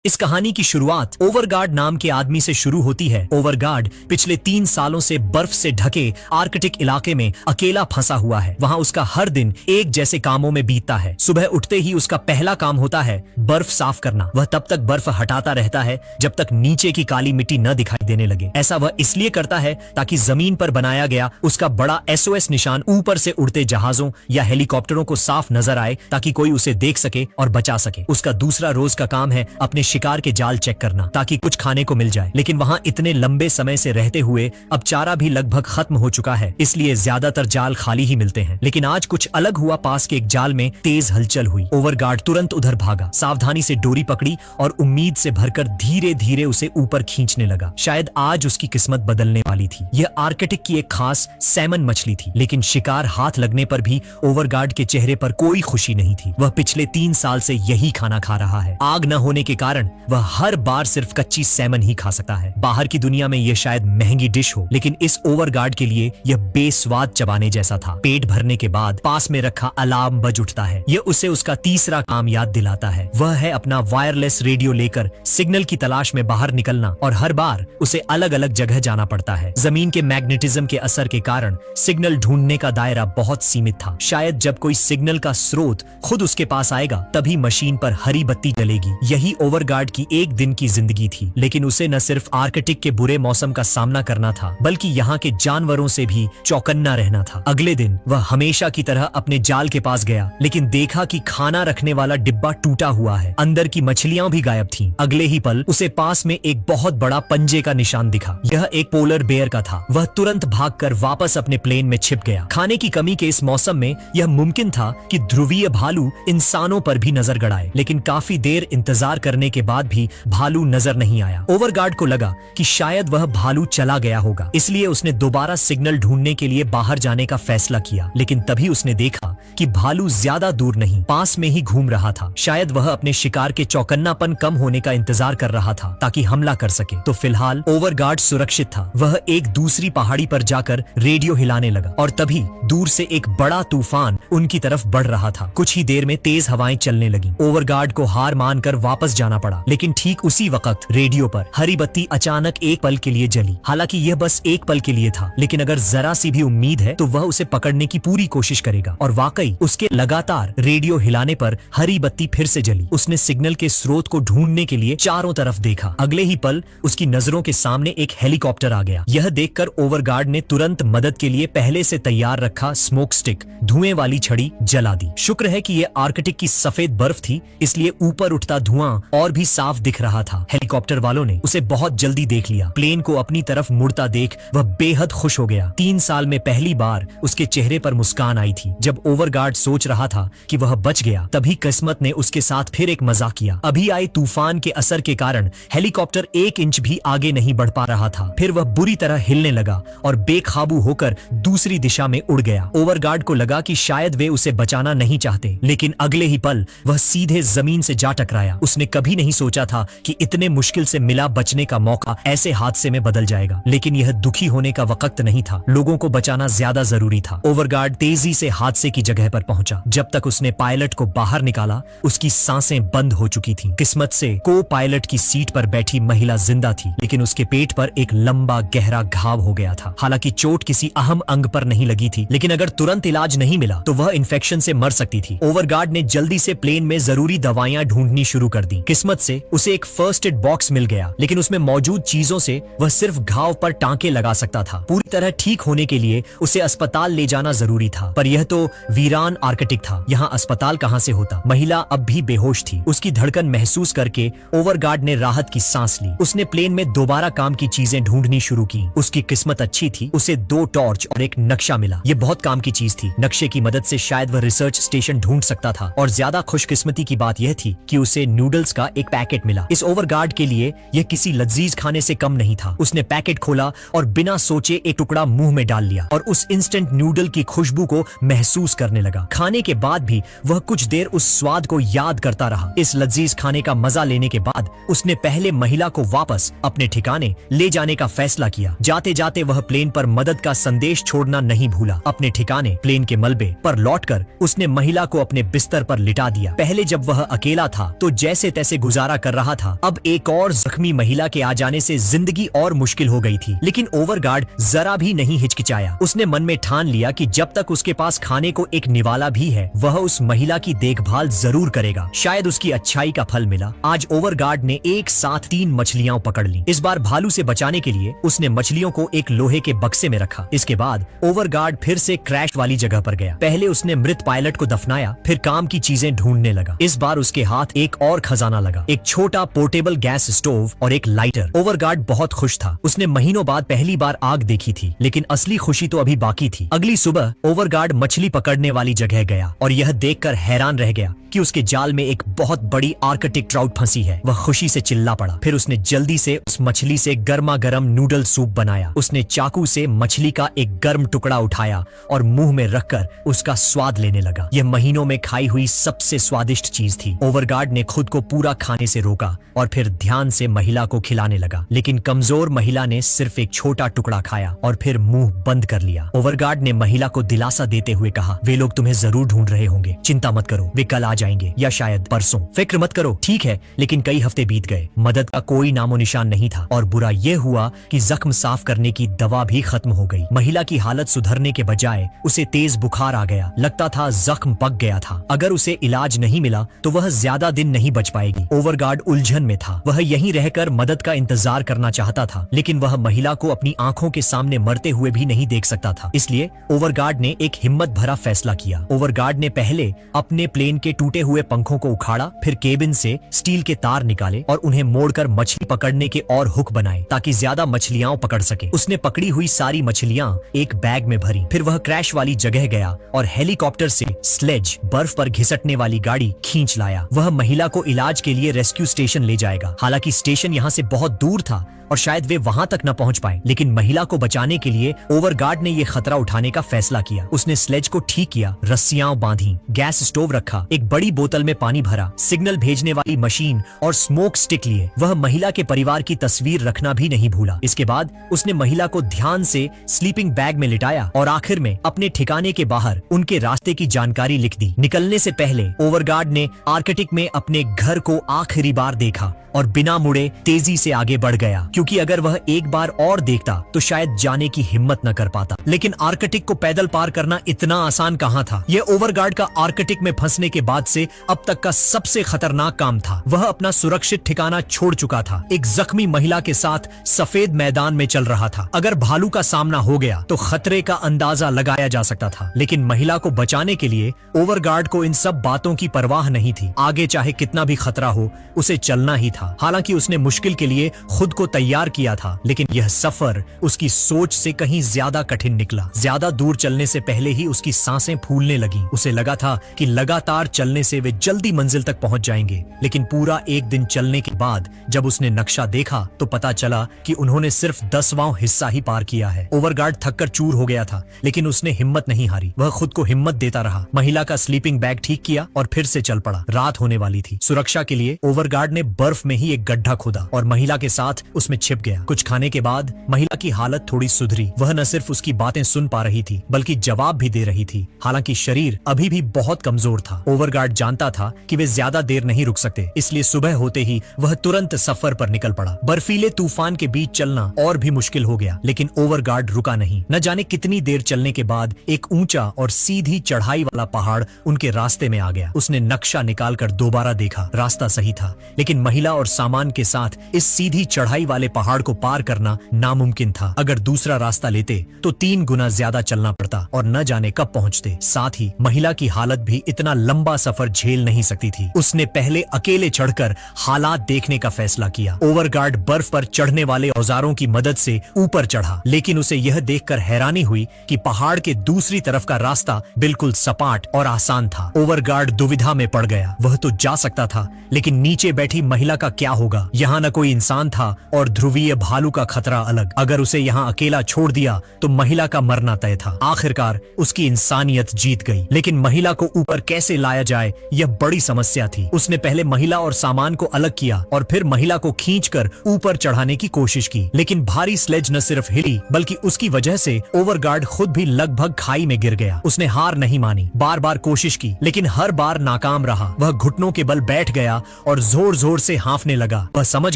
इस कहानी की शुरुआत ओवरगार्ड नाम के आदमी से शुरू होती है। ओवरगार्ड पिछले 3 सालों से बर्फ से ढके आर्कटिक इलाके में अकेला फंसा हुआ है। वहाँ उसका हर दिन एक जैसे कामों में बीतता है। सुबह उठते ही उसका पहला काम होता है बर्फ साफ करना। वह तब तक बर्फ हटाता रहता है जब तक नीचे की काली मिट्टी न दिखाई देने लगे। ऐसा वह इसलिए करता है ताकि जमीन पर बनाया गया उसका बड़ा SOS निशान ऊपर से उड़ते जहाजों या हेलीकॉप्टरों को साफ नजर आए, ताकि कोई उसे देख सके और बचा सके। उसका दूसरा रोज का काम है अपने शिकार के जाल चेक करना, ताकि कुछ खाने को मिल जाए। लेकिन वहां इतने लंबे समय से रहते हुए अब चारा भी लगभग खत्म हो चुका है, इसलिए ज्यादातर जाल खाली ही मिलते हैं। लेकिन आज कुछ अलग हुआ। पास के एक जाल में तेज हलचल हुई। ओवरगार्ड तुरंत उधर भागा, सावधानी से डोरी पकड़ी और उम्मीद से भरकर धीरे धीरे उसे ऊपर खींचने लगा। शायद आज उसकी किस्मत बदलने वाली थी। यह आर्कटिक की एक खास सैमन मछली थी, लेकिन शिकार हाथ लगने पर भी ओवरगार्ड के चेहरे पर कोई खुशी नहीं थी। वह पिछले 3 साल से यही खाना खा रहा है। आग न होने के कारण वह हर बार सिर्फ कच्ची सैमन ही खा सकता है। बाहर की दुनिया में यह शायद महंगी डिश हो, लेकिन इस ओवरगार्ड के लिए यह बेस्वाद चबाने जैसा था। पेट भरने के बाद पास में रखा अलार्म बज उठता है। यह उसे उसका तीसरा काम याद दिलाता है। वह है अपना वायरलेस रेडियो लेकर सिग्नल की तलाश में बाहर निकलना, और हर बार उसे अलग अलग जगह जाना पड़ता है। जमीन के मैग्नेटिज्म के असर के कारण सिग्नल ढूंढने का दायरा बहुत सीमित था। शायद जब कोई सिग्नल का स्रोत खुद उसके पास आएगा तभी मशीन पर हरी बत्ती जलेगी। यही ओवरगार्ड की एक दिन की जिंदगी थी। लेकिन उसे न सिर्फ आर्कटिक के बुरे मौसम का सामना करना था, बल्कि यहाँ के जानवरों से भी चौकन्ना रहना था। अगले दिन वह हमेशा की तरह अपने जाल के पास गया, लेकिन देखा कि खाना रखने वाला डिब्बा टूटा हुआ है। अंदर की मछलियां भी गायब थीं। अगले ही पल उसे पास में एक बहुत बड़ा पंजे का निशान दिखा। यह एक पोलर बेयर का था। वह तुरंत भागकर वापस अपने प्लेन में छिप गया। खाने की कमी के इस मौसम में यह मुमकिन था कि ध्रुवीय भालू इंसानों पर भी नजर गड़ाए, लेकिन काफी देर इंतजार करने के बाद भी भालू नजर नहीं आया। ओवरगार्ड को लगा कि शायद वह भालू चला गया होगा, इसलिए उसने दोबारा सिग्नल ढूंढने के लिए बाहर जाने का फैसला किया। लेकिन तभी उसने देखा कि भालू ज्यादा दूर नहीं, पास में ही घूम रहा था। शायद वह अपने शिकार के चौकन्नापन कम होने का इंतजार कर रहा था ताकि हमला कर सके। तो फिलहाल ओवरगार्ड सुरक्षित था। वह एक दूसरी पहाड़ी पर जाकर रेडियो हिलाने लगा, और तभी दूर से एक बड़ा तूफान उनकी तरफ बढ़ रहा था। कुछ ही देर में तेज हवाएं चलने लगीं। ओवरगार्ड को हार मानकर वापस जाना पड़ा। लेकिन ठीक उसी वक्त रेडियो पर हरी बत्ती अचानक एक पल के लिए जली। हालांकि यह बस एक पल के लिए था, लेकिन अगर जरा सी भी उम्मीद है तो वह उसे पकड़ने की पूरी कोशिश करेगा। और वाकई उसके लगातार रेडियो हिलाने पर हरी बत्ती फिर से जली। उसने सिग्नल के स्रोत को ढूंढने के लिए चारों तरफ देखा। अगले ही पल उसकी नजरों के सामने एक हेलीकॉप्टर आ गया। यह देखकर ओवरगार्ड ने तुरंत मदद के लिए पहले से तैयार रखा स्मोक स्टिक, धुएं वाली छड़ी, जला दी। शुक्र है कि यह आर्कटिक की सफेद बर्फ थी, इसलिए ऊपर उठता धुआं और भी साफ दिख रहा था। हेलीकॉप्टर वालों ने उसे बहुत जल्दी देख लिया। प्लेन को अपनी तरफ मुड़ता देख वह बेहद खुश हो गया। 3 साल में पहली बार उसके चेहरे पर मुस्कान आई थी। जब ओवरगार्ड सोच रहा था कि वह बच गया, तभी किस्मत ने उसके साथ फिर एक मजाक किया। अभी आए तूफान के असर के कारण हेलीकॉप्टर 1 इंच भी आगे नहीं बढ़ पा रहा था। फिर वह बुरी तरह हिलने लगा और बेकाबू होकर दूसरी दिशा में उड़ गया। ओवरगार्ड को लगा कि शायद वे उसे बचाना नहीं चाहते, लेकिन अगले ही पल वह सीधे जमीन से जा टकराया। उसने कभी नहीं सोचा था कि इतने मुश्किल से मिला बचने का मौका ऐसे हादसे में बदल जाएगा। लेकिन यह दुखी होने का वक्त नहीं था। लोगों को बचाना ज्यादा जरूरी था। ओवरगार्ड तेजी से हादसे की जगह पर पहुंचा। जब तक उसने पायलट को बाहर निकाला, उसकी सांसें बंद हो चुकी थीं। किस्मत से को पायलट की सीट पर बैठी महिला जिंदा थी, लेकिन उसके पेट पर एक लंबा गहरा घाव हो गया था। हालांकि चोट किसी अहम अंग पर नहीं लगी थी, लेकिन अगर तुरंत इलाज नहीं मिला तो वह इन्फेक्शन से मर सकती थी। ओवरगार्ड ने जल्दी से प्लेन में जरूरी दवाइयां ढूंढनी शुरू कर दी। किस्मत से उसे एक फर्स्ट एड बॉक्स मिल गया, लेकिन उसमें मौजूद चीजों से वह सिर्फ घाव पर टांके लगा सकता था। पूरी तरह ठीक होने के लिए उसे अस्पताल ले जाना जरूरी था, पर यह तो वीरान आर्कटिक था। यहाँ अस्पताल कहां से होता? महिला अब भी बेहोश थी। उसकी धड़कन महसूस करके ओवरगार्ड ने राहत की सांस ली। उसने प्लेन में दोबारा काम की चीजें ढूंढनी शुरू की। उसकी किस्मत अच्छी थी। उसे 2 टॉर्च और एक नक्शा मिला। ये बहुत काम की चीज थी। नक्शे की मदद से शायद वह रिसर्च स्टेशन ढूंढ सकता था। और ज्यादा खुशकिस्मती की बात यह थी कि उसे नूडल्स का एक पैकेट मिला। इस ओवरगार्ड के लिए यह किसी लजीज खाने से कम नहीं था। उसने पैकेट खोला और बिना सोचे एक टुकड़ा मुंह में डाल लिया और उस इंस्टेंट नूडल की खुशबू को महसूस करने लगा। खाने के बाद भी वह कुछ देर उस स्वाद को याद करता रहा। इस लजीज खाने का मजा लेने के बाद उसने पहले महिला को वापस अपने ठिकाने ले जाने का फैसला किया। जाते जाते वह प्लेन पर मदद का संदेश छोड़ना नहीं भूला। अपने ठिकाने प्लेन के मलबे पर लौटकर उसने महिला को अपने बिस्तर पर लिटा दिया। पहले जब वह अकेला था तो जैसे तैसे गुजर गुजारा कर रहा था। अब एक और जख्मी महिला के आ जाने से जिंदगी और मुश्किल हो गई थी। लेकिन ओवरगार्ड जरा भी नहीं हिचकिचाया। उसने मन में ठान लिया कि जब तक उसके पास खाने को एक निवाला भी है, वह उस महिला की देखभाल जरूर करेगा। शायद उसकी अच्छाई का फल मिला। आज ओवरगार्ड ने एक साथ 3 मछलियां पकड़ ली। इस बार भालू से बचाने के लिए उसने मछलियों को एक लोहे के बक्से में रखा। इसके बाद ओवरगार्ड फिर से क्रैश वाली जगह पर गया। पहले उसने मृत पायलट को दफनाया, फिर काम की चीजें ढूंढने लगा। इस बार उसके हाथ एक और खजाना लगा, एक छोटा पोर्टेबल गैस स्टोव और एक लाइटर। ओवरगार्ड बहुत खुश था। उसने महीनों बाद पहली बार आग देखी थी, लेकिन असली खुशी तो अभी बाकी थी। अगली सुबह ओवरगार्ड मछली पकड़ने वाली जगह गया और यह देखकर हैरान रह गया कि उसके जाल में एक बहुत बड़ी आर्कटिक ट्राउट फंसी है। वह खुशी से चिल्ला पड़ा। फिर उसने जल्दी से उस मछली से गर्मा गर्म नूडल सूप बनाया। उसने चाकू से मछली का एक गर्म टुकड़ा उठाया और मुंह में रखकर उसका स्वाद लेने लगा। यह महीनों में खाई हुई सबसे स्वादिष्ट चीज थी। ओवरगार्ड ने खुद को पूरा खाने से रोका और फिर ध्यान से महिला को खिलाने लगा। लेकिन कमजोर महिला ने सिर्फ एक छोटा टुकड़ा खाया और फिर मुंह बंद कर लिया। ओवरगार्ड ने महिला को दिलासा देते हुए कहा, वे लोग तुम्हें जरूर ढूंढ रहे होंगे, चिंता मत करो, वे कल आ जाएंगे या शायद परसों। फिक्र मत करो, ठीक है। लेकिन कई हफ्ते बीत गए, मदद का कोई नामो निशान नहीं था और बुरा यह हुआ कि जख्म साफ करने की दवा भी खत्म हो गई। महिला की हालत सुधरने के बजाय उसे तेज बुखार आ गया। लगता था जख्म पक गया था। अगर उसे इलाज नहीं मिला तो वह ज्यादा दिन नहीं बच पाएगी। ओवरगार्ड उलझन में था। वह यहीं रहकर मदद का इंतजार करना चाहता था, लेकिन वह महिला को अपनी आंखों के सामने मरते हुए भी नहीं देख सकता था। इसलिए ओवरगार्ड ने एक हिम्मत भरा फैसला किया। ओवरगार्ड ने पहले अपने प्लेन के टूटे हुए पंखों को उखाड़ा, फिर केबिन से स्टील के तार निकाले और उन्हें मोड़कर मछली पकड़ने के और हुक बनाए ताकि ज्यादा मछलियां पकड़ सके। उसने पकड़ी हुई सारी मछलियां एक बैग में भरी। फिर वह क्रैश वाली जगह गया और हेलीकॉप्टर से स्लेज, बर्फ पर घिसटने वाली गाड़ी खींच लाया। वह महिला को इलाज के लिए रेस्क्यू स्टेशन ले जाएगा। हालांकि स्टेशन यहाँ से बहुत दूर था और शायद वे वहां तक न पहुंच पाए, लेकिन महिला को बचाने के लिए ओवरगार्ड ने यह खतरा उठाने का फैसला किया। उसने स्लेज को ठीक किया, रस्सियां बांधी, गैस स्टोव रखा, एक बड़ी बोतल में पानी भरा, सिग्नल भेजने वाली मशीन और स्मोक स्टिक लिए। वह महिला के परिवार की तस्वीर रखना भी नहीं भूला। इसके बाद उसने महिला को ध्यान से स्लीपिंग बैग में लिटाया और आखिर में अपने ठिकाने के बाहर उनके रास्ते की जानकारी लिख दी। निकलने से पहले ओवरगार्ड ने आर्कटिक में अपने घर को आखिरी बार देखा और बिना मुड़े तेजी से आगे बढ़ गया, क्योंकि अगर वह एक बार और देखता तो शायद जाने की हिम्मत न कर पाता। लेकिन आर्कटिक को पैदल पार करना इतना आसान कहां था। यह ओवरगार्ड का आर्कटिक में फंसने के बाद से अब तक का सबसे खतरनाक काम था। वह अपना सुरक्षित ठिकाना छोड़ चुका था, एक जख्मी महिला के साथ सफेद मैदान में चल रहा था। अगर भालू का सामना हो गया तो खतरे का अंदाजा लगाया जा सकता था, लेकिन महिला को बचाने के लिए ओवरगार्ड को इन सब बातों की परवाह नहीं थी। आगे चाहे कितना भी खतरा हो, उसे चलना ही था। हालांकि उसने मुश्किल के लिए खुद को तैयार किया था, लेकिन यह सफर उसकी सोच से कहीं ज्यादा कठिन निकला। ज्यादा दूर चलने से पहले ही उसकी सांसें फूलने लगी। उसे लगा था कि लगातार चलने से वे जल्दी मंजिल तक पहुंच जाएंगे, लेकिन पूरा एक दिन चलने के बाद जब उसने नक्शा देखा तो पता चला कि उन्होंने सिर्फ 10वां हिस्सा ही पार किया है। ओवरगार्ड थककर चूर हो गया था, लेकिन उसने हिम्मत नहीं हारी। वह खुद को हिम्मत देता रहा, महिला का स्लीपिंग बैग ठीक किया और फिर से चल पड़ा। रात होने वाली थी। सुरक्षा के लिए ओवरगार्ड ने बर्फ में ही एक गड्ढा खोदा और महिला के साथ उसमें छिप गया। कुछ खाने के बाद महिला की हालत थोड़ी सुधरी। वह न सिर्फ उसकी बातें सुन पा रही थी, बल्कि जवाब भी दे रही थी। हालांकि शरीर अभी भी बहुत कमजोर था। ओवरगार्ड जानता था कि वे ज्यादा देर नहीं रुक सकते, इसलिए सुबह होते ही वह तुरंत सफर पर निकल पड़ा। बर्फीले तूफान के बीच चलना और भी मुश्किल हो गया, लेकिन ओवरगार्ड रुका नहीं। न जाने कितनी देर चलने के बाद एक ऊंचा और सीधी चढ़ाई वाला पहाड़ उनके रास्ते में आ गया। उसने नक्शा निकालकर दोबारा देखा। रास्ता सही था, लेकिन महिला और सामान के साथ इस सीधी चढ़ाई वाले पहाड़ को पार करना नामुमकिन था। अगर दूसरा रास्ता लेते तो 3 गुना ज्यादा चलना पड़ता और न जाने कब पहुंचते। साथ ही महिला की हालत भी इतना लंबा सफर झेल नहीं सकती थी। उसने पहले अकेले चढ़कर हालात देखने का फैसला किया। ओवरगार्ड बर्फ पर चढ़ने वाले औजारों की मदद से ऊपर चढ़ा, लेकिन उसे यह देखकर हैरानी हुई कि पहाड़ के दूसरी तरफ का रास्ता बिल्कुल सपाट और आसान था। ओवरगार्ड दुविधा में पड़ गया। वह तो जा सकता था, लेकिन नीचे बैठी महिला का का क्या होगा। यहाँ न कोई इंसान था और ध्रुवीय भालू का खतरा अलग। अगर उसे यहाँ अकेला छोड़ दिया तो महिला का मरना तय था। आखिरकार उसकी इंसानियत जीत गई, लेकिन महिला को ऊपर कैसे लाया जाए यह बड़ी समस्या थी। उसने पहले महिला और सामान को अलग किया और फिर महिला को खींचकर ऊपर चढ़ाने की कोशिश की, लेकिन भारी स्लेज न सिर्फ हिली बल्कि उसकी वजह से ओवरगार्ड खुद भी लगभग खाई में गिर गया। उसने हार नहीं मानी, बार बार कोशिश की, लेकिन हर बार नाकाम रहा। वह घुटनों के बल बैठ गया और जोर जोर से हांफने लगा। वह समझ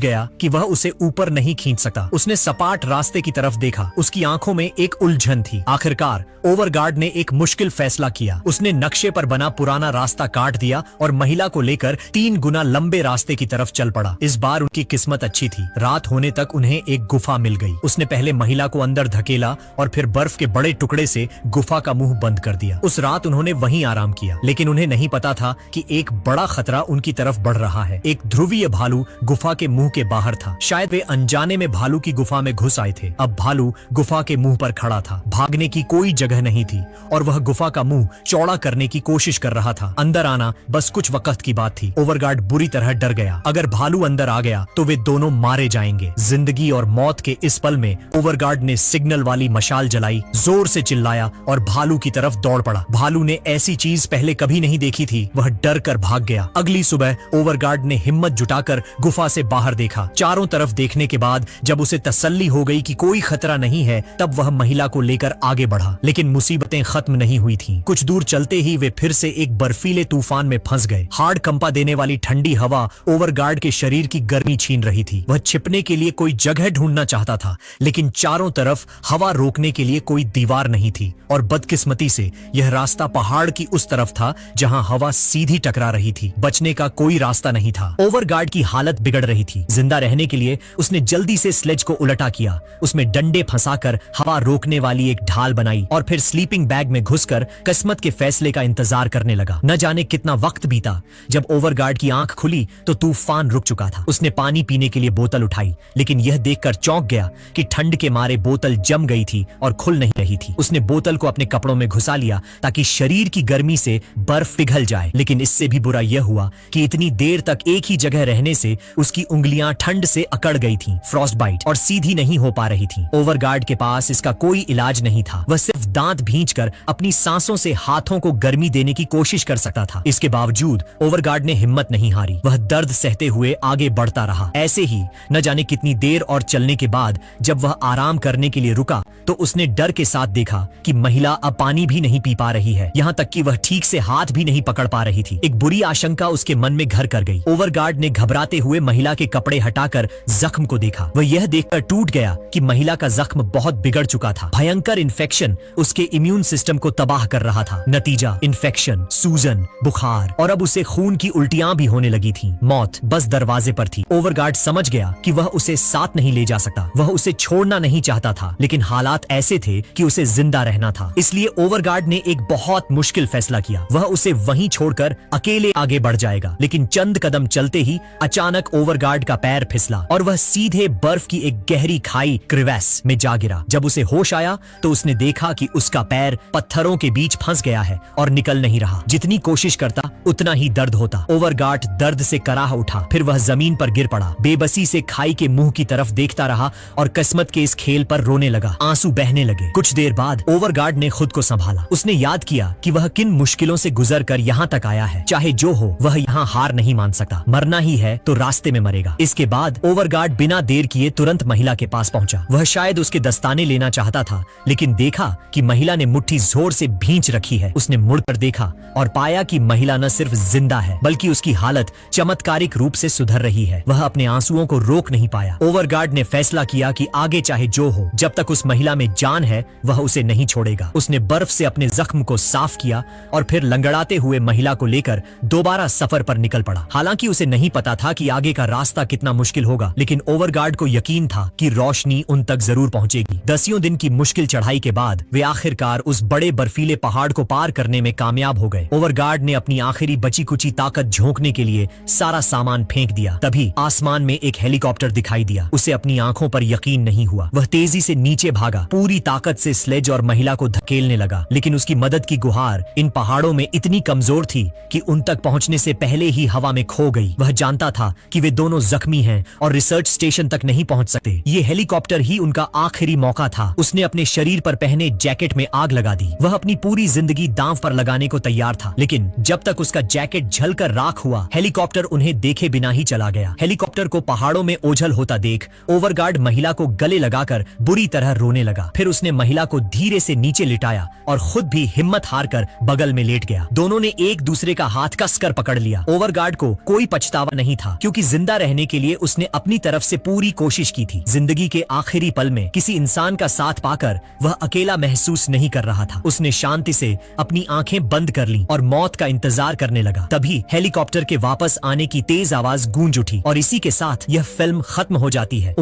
गया कि वह उसे ऊपर नहीं खींच सकता। उसने सपाट रास्ते की तरफ देखा। उसकी आंखों में एक उलझन थी। आखिरकार ओवरगार्ड ने एक मुश्किल फैसला किया। उसने नक्शे पर बना पुराना रास्ता काट दिया और महिला को लेकर 3 गुना लंबे रास्ते की तरफ चल पड़ा। इस बार उनकी किस्मत अच्छी थी। रात होने तक उन्हें एक गुफा मिल गई। उसने पहले महिला को अंदर धकेला और फिर बर्फ के बड़े टुकड़े से गुफा का मुंह बंद कर दिया। उस रात उन्होंने वहीं आराम किया, लेकिन उन्हें नहीं पता था कि एक बड़ा खतरा उनकी तरफ बढ़ रहा है। एक ध्रुवीय भालू गुफा के मुंह के बाहर था। शायद वे अनजाने में भालू की गुफा में घुस आए थे। अब भालू गुफा के मुंह पर खड़ा था। भागने की कोई जगह नहीं थी और वह गुफा का मुंह चौड़ा करने की कोशिश कर रहा था। अंदर आना बस कुछ वक्त की बात थी। ओवरगार्ड बुरी तरह डर गया। अगर भालू अंदर आ गया तो वे दोनों मारे जाएंगे। जिंदगी और मौत के इस पल में ओवरगार्ड ने सिग्नल वाली मशाल जलाई, जोर से चिल्लाया और भालू की तरफ दौड़ पड़ा। भालू ने ऐसी चीज पहले कभी नहीं देखी थी। वह डर कर भाग गया। अगली सुबह ओवरगार्ड ने हिम्मत जुटाकर गुफा से बाहर देखा। चारों तरफ देखने के बाद जब उसे तसल्ली हो गई कि कोई खतरा नहीं है, तब वह महिला को लेकर आगे बढ़ा। लेकिन मुसीबतें खत्म नहीं हुई थीं। कुछ दूर चलते ही वे फिर से एक बर्फीले तूफान में फंस गए। हार्ड कंपा देने वाली ठंडी हवा ओवरगार्ड के शरीर की गर्मी छीन रही थी। वह छिपने के लिए कोई जगह ढूंढना चाहता था, लेकिन चारों तरफ हवा रोकने के लिए कोई दीवार नहीं थी और बदकिस्मती से यह रास्ता पहाड़ की उस तरफ था जहां हवा सीधी टकरा रही थी। बचने का कोई रास्ता नहीं था। ओवरगार्ड की हालत बिगड़ रही थी। जिंदा रहने के लिए उसने जल्दी से स्लेज को उल्टा किया। उसमें डंडे फंसाकर हवा रोकने वाली एक ढाल बनाई और फिर स्लीपिंग बैग में घुसकर किस्मत के फैसले का इंतजार करने लगा। न जाने कितना वक्त बीता। जब ओवरगार्ड की आंख खुली तो तूफान रुक चुका था। उसने पानी पीने के लिए बोतल उठाई, लेकिन यह देखकर चौंक गया कि ठंड के मारे बोतल जम गई थी और खुल नहीं रही थी। उसने बोतल को अपने कपड़ों में घुसा लिया ताकि शरीर की गर्मी से बर्फ पिघल जाए, लेकिन इससे भी बुरा यह हुआ कि इतनी देर तक एक ही जगह रहने से उसकी उंगलियां ठंड से अकड़ गई थीं, फ्रॉस्ट बाइट, और सीधी नहीं हो पा रही थीं। ओवरगार्ड के पास इसका कोई इलाज नहीं था। वह सिर्फ दांत भींचकर अपनी सांसों से हाथों को गर्मी देने की कोशिश कर सकता था। इसके बावजूद ओवरगार्ड ने हिम्मत नहीं हारी। वह दर्द सहते हुए आगे बढ़ता रहा। ऐसे ही न जाने कितनी देर और चलने के बाद जब वह आराम करने के लिए रुका तो उसने डर के साथ देखा कि महिला अब पानी भी नहीं पी पा रही है, यहाँ तक कि वह ठीक से हाथ भी नहीं पकड़ पा रही थी। एक बुरी आशंका उसके मन में घर कर गई। ओवरगार्ड ने घबराते हुए महिला के कपड़े हटाकर जख्म को देखा। वह यह देखकर टूट गया कि महिला का जख्म बहुत बिगड़ चुका था। भयंकर इन्फेक्शन उसके इम्यून सिस्टम को तबाह कर रहा था। नतीजा इन्फेक्शन, सूजन, बुखार और अब उसे खून की उल्टियां भी होने लगी थीं। मौत बस दरवाजे पर थी। ओवरगार्ड समझ गया कि वह उसे साथ नहीं ले जा सकता। वह उसे छोड़ना नहीं चाहता था, लेकिन हालात ऐसे थे कि उसे जिंदा रहना था। इसलिए ओवरगार्ड ने एक बहुत मुश्किल फैसला किया। वह उसे वहीं छोड़कर अकेले आगे बढ़ जाएगा। लेकिन चंद कदम चलते ही अचानक ओवरगार्ड का पैर फिसला और वह सीधे बर्फ की एक गहरी खाई क्रिवेस में जा गिरा। जब उसे होश आया तो उसने देखा कि उसका पैर पत्थरों के बीच फंस गया है और निकल नहीं रहा। जितनी कोशिश करता उतना ही दर्द होता। ओवरगार्ड दर्द से कराह उठा। फिर वह जमीन पर गिर पड़ा। बेबसी से खाई के मुंह की तरफ देखता रहा और किस्मत के इस खेल पर रोने लगा। आंसू बहने लगे। कुछ देर बाद ओवरगार्ड ने खुद को संभाला। उसने याद किया कि वह किन मुश्किलों से गुजर कर यहाँ तक आया है। चाहे जो हो, वह यहाँ हार नहीं मान सकता। मरना ही है तो रास्ते में मरेगा। इसके बाद ओवरगार्ड बिना देर किए तुरंत महिला के पास पहुंचा। वह शायद उसके दस्ताने लेना चाहता था, लेकिन देखा कि महिला ने मुट्ठी जोर से भींच रखी है। उसने मुड़कर देखा और पाया कि महिला न सिर्फ जिंदा है बल्कि उसकी हालत चमत्कारिक रूप से सुधर रही है। वह अपने आंसुओं को रोक नहीं पाया। ओवरगार्ड ने फैसला किया कि आगे चाहे जो हो, जब तक उस महिला में जान है वह उसे नहीं छोड़ेगा। उसने बर्फ से अपने जख्म को साफ किया और फिर लंगड़ाते हुए महिला को लेकर दोबारा सफर पर निकल पड़ा। हालांकि उसे नहीं पता था कि आगे का रास्ता कितना मुश्किल होगा, लेकिन ओवरगार्ड को यकीन था कि रोशनी उन तक जरूर पहुंचेगी। 10 दिन की मुश्किल चढ़ाई के बाद वे आखिरकार उस बड़े बर्फीले पहाड़ को पार करने में कामयाब हो गए। ओवरगार्ड ने अपनी आखिरी बची कुची ताकत झोंकने के लिए सारा सामान फेंक दिया। तभी आसमान में एक हेलीकॉप्टर दिखाई दिया। उसे अपनी आंखों पर यकीन नहीं हुआ। वह तेजी से नीचे भागा, पूरी ताकत से स्लेज और महिला को धकेलने लगा, लेकिन उसकी मदद की गुहार इन पहाड़ों में इतनी कमजोर थी कि उन तक पहुंचने से पहले ही हवा में खो गई। वह जानता था कि वे दोनों जख्मी हैं और रिसर्च स्टेशन तक नहीं पहुंच सकते। ये हेलीकॉप्टर ही उनका आखिरी मौका था। उसने अपने शरीर पर पहने जैकेट में आग लगा दी। वह अपनी पूरी जिंदगी दांव पर लगाने को तैयार था, लेकिन जब तक उसका जैकेट जलकर राख हुआ, हेलीकॉप्टर उन्हें देखे बिना ही चला गया। हेलीकॉप्टर को पहाड़ों में ओझल होता देख ओवरगार्ड महिला को गले लगाकर बुरी तरह रोने लगा। फिर उसने महिला को धीरे से नीचे लिटाया और खुद भी हिम्मत हारकर बगल में लेट गया। दोनों ने एक दूसरे का हाथ कसकर पकड़ लिया। ओवरगार्ड को कोई पछतावा नहीं था, क्योंकि जिंदा रहने के लिए उसने अपनी तरफ से पूरी कोशिश की थी। जिंदगी के आखिरी पल में किसी इंसान का साथ पाकर वह अकेला महसूस नहीं कर रहा था। उसने शांति से अपनी आंखें बंद कर लीं और मौत का इंतजार करने लगा। तभी हेलीकॉप्टर के वापस आने की तेज आवाज गूंज उठी और इसी के साथ यह फिल्म खत्म हो जाती है।